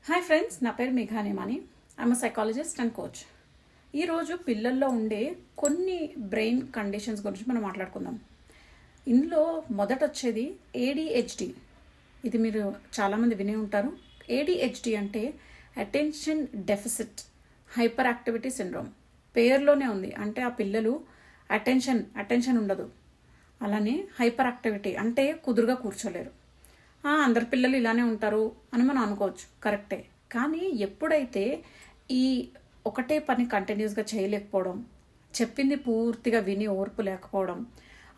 Hi friends, నా పేరు Megha Nemani. I'm psychologist and coach. ఈరోజు పిల్లల్లో ఉండే కొన్ని బ్రెయిన్ కండిషన్స్ గురించి మనం మాట్లాడుకుందాం. ఇందులో మొదట వచ్చేది ADHD. ఇది మీరు చాలామంది వినే ఉంటారు. ADHD అంటే attention deficit hyper activity syndrome. పేరులోనే ఉంది. అంటే ఆ పిల్లలు అటెన్షన్ ఉండదు. అలానే హైపర్ యాక్టివిటీ అంటే కుదురుగా కూర్చోలేరు. అందరి పిల్లలు ఇలానే ఉంటారు అని మనం అనుకోవచ్చు, కరెక్టే. కానీ ఎప్పుడైతే ఈ ఒకటే పని కంటిన్యూస్గా చేయలేకపోవడం, చెప్పింది పూర్తిగా విని ఓర్పు లేకపోవడం,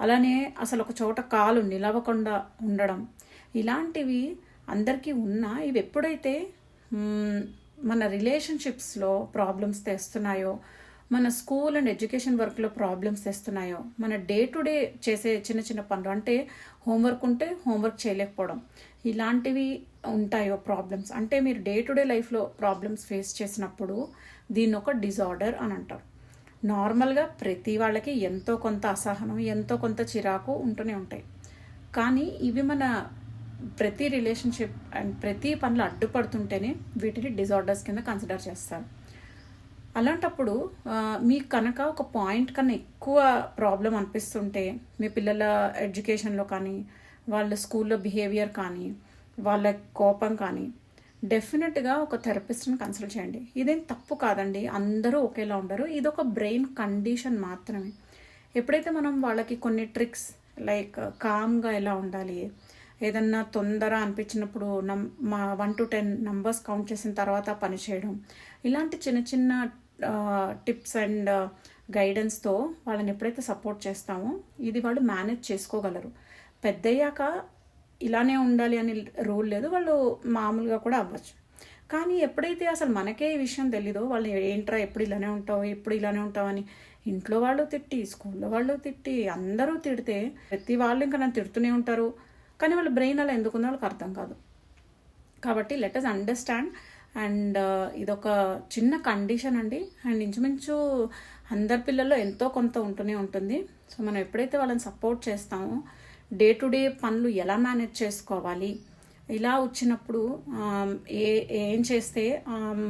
అలానే అసలు ఒక చోట కాలు నిలవకుండా ఉండడం, ఇలాంటివి అందరికీ ఉన్నా ఇవి ఎప్పుడైతే మన రిలేషన్షిప్స్లో ప్రాబ్లమ్స్ తెస్తున్నాయో, మన స్కూల్ అండ్ ఎడ్యుకేషన్ వర్క్లో ప్రాబ్లమ్స్ తెస్తున్నాయో, మన డే టు డే చేసే చిన్న చిన్న పనులు అంటే హోంవర్క్ ఉంటే హోంవర్క్ చేయలేకపోవడం, ఇలాంటివి ఉంటాయో ప్రాబ్లమ్స్, అంటే మీరు డే టు డే లైఫ్లో ప్రాబ్లమ్స్ ఫేస్ చేసినప్పుడు దీన్ని ఒక డిజార్డర్ అని అంటారు. నార్మల్గా ప్రతి వాళ్ళకి ఎంతో కొంత అసహనం, ఎంతో కొంత చిరాకు ఉంటూనే ఉంటాయి. కానీ ఇవి మన ప్రతి రిలేషన్షిప్ అండ్ ప్రతి పనులు అడ్డుపడుతుంటేనే వీటిని డిజార్డర్స్ కింద కన్సిడర్ చేస్తారు. అలాంటప్పుడు మీకు కనుక ఒక పాయింట్ కన్నా ఎక్కువ ప్రాబ్లం అనిపిస్తుంటే, మీ పిల్లల ఎడ్యుకేషన్లో కానీ, వాళ్ళ స్కూల్లో బిహేవియర్ కానీ, వాళ్ళ కోపం కానీ, డెఫినెట్గా ఒక థెరపిస్ట్ని కన్సల్ట్ చేయండి. ఇదేం తప్పు కాదండి, అందరూ ఒకేలా ఉండరు. ఇది ఒక బ్రెయిన్ కండిషన్ మాత్రమే. ఎప్పుడైతే మనం వాళ్ళకి కొన్ని ట్రిక్స్ లైక్ కామ్గా ఎలా ఉండాలి, ఏదన్నా తొందర అనిపించినప్పుడు 1 to 10 నంబర్స్ కౌంట్ చేసిన తర్వాత పని చేయడం, ఇలాంటి చిన్న చిన్న టిప్స్ అండ్ గైడెన్స్తో వాళ్ళని ఎప్పుడైతే సపోర్ట్ చేస్తామో ఇది వాళ్ళు మేనేజ్ చేసుకోగలరు. పెద్దయ్యాక ఇలానే ఉండాలి అని రూల్ లేదు, వాళ్ళు మామూలుగా కూడా అవ్వచ్చు. కానీ ఎప్పుడైతే అసలు మనకే ఈ విషయం తెలీదో, వాళ్ళు ఏంట్రా ఎప్పుడు ఇలానే ఉంటావు, ఎప్పుడు ఇలానే ఉంటావు అని ఇంట్లో వాళ్ళు తిట్టి, స్కూల్లో వాళ్ళు తిట్టి, అందరూ తిడితే ప్రతి వాళ్ళు ఇంకా నన్ను తిడుతూనే ఉంటారు. కానీ వాళ్ళ బ్రెయిన్ అలా ఎందుకుందో వాళ్ళకి అర్థం కాదు. కాబట్టి లెట్ అస్ అండర్స్టాండ్. అండ్ ఇదొక చిన్న కండిషన్ అండి. అండ్ ఇంచుమించు అందరి పిల్లల్లో ఎంతో కొంత ఉంటూనే ఉంటుంది. సో మనం ఎప్పుడైతే వాళ్ళని సపోర్ట్ చేస్తామో, డే టు డే పనులు ఎలా మేనేజ్ చేసుకోవాలి, ఇలా వచ్చినప్పుడు ఏం చేస్తే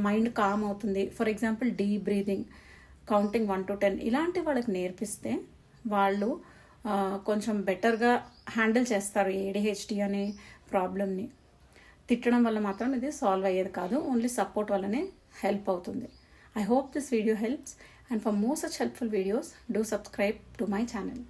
మైండ్ కామ్ అవుతుంది, for example deep breathing, counting 1 to 10 ఇలాంటి వాళ్ళకి నేర్పిస్తే వాళ్ళు కొంచెం బెటర్గా హ్యాండిల్ చేస్తారు ADHD అనే ప్రాబ్లమ్ని. తిట్టడం వల్ల మాత్రం ఇది సాల్వ్ అయ్యేది కాదు, ఓన్లీ సపోర్ట్ వల్లనే హెల్ప్ అవుతుంది. I hope this video helps, and for more such helpful videos do subscribe to my channel.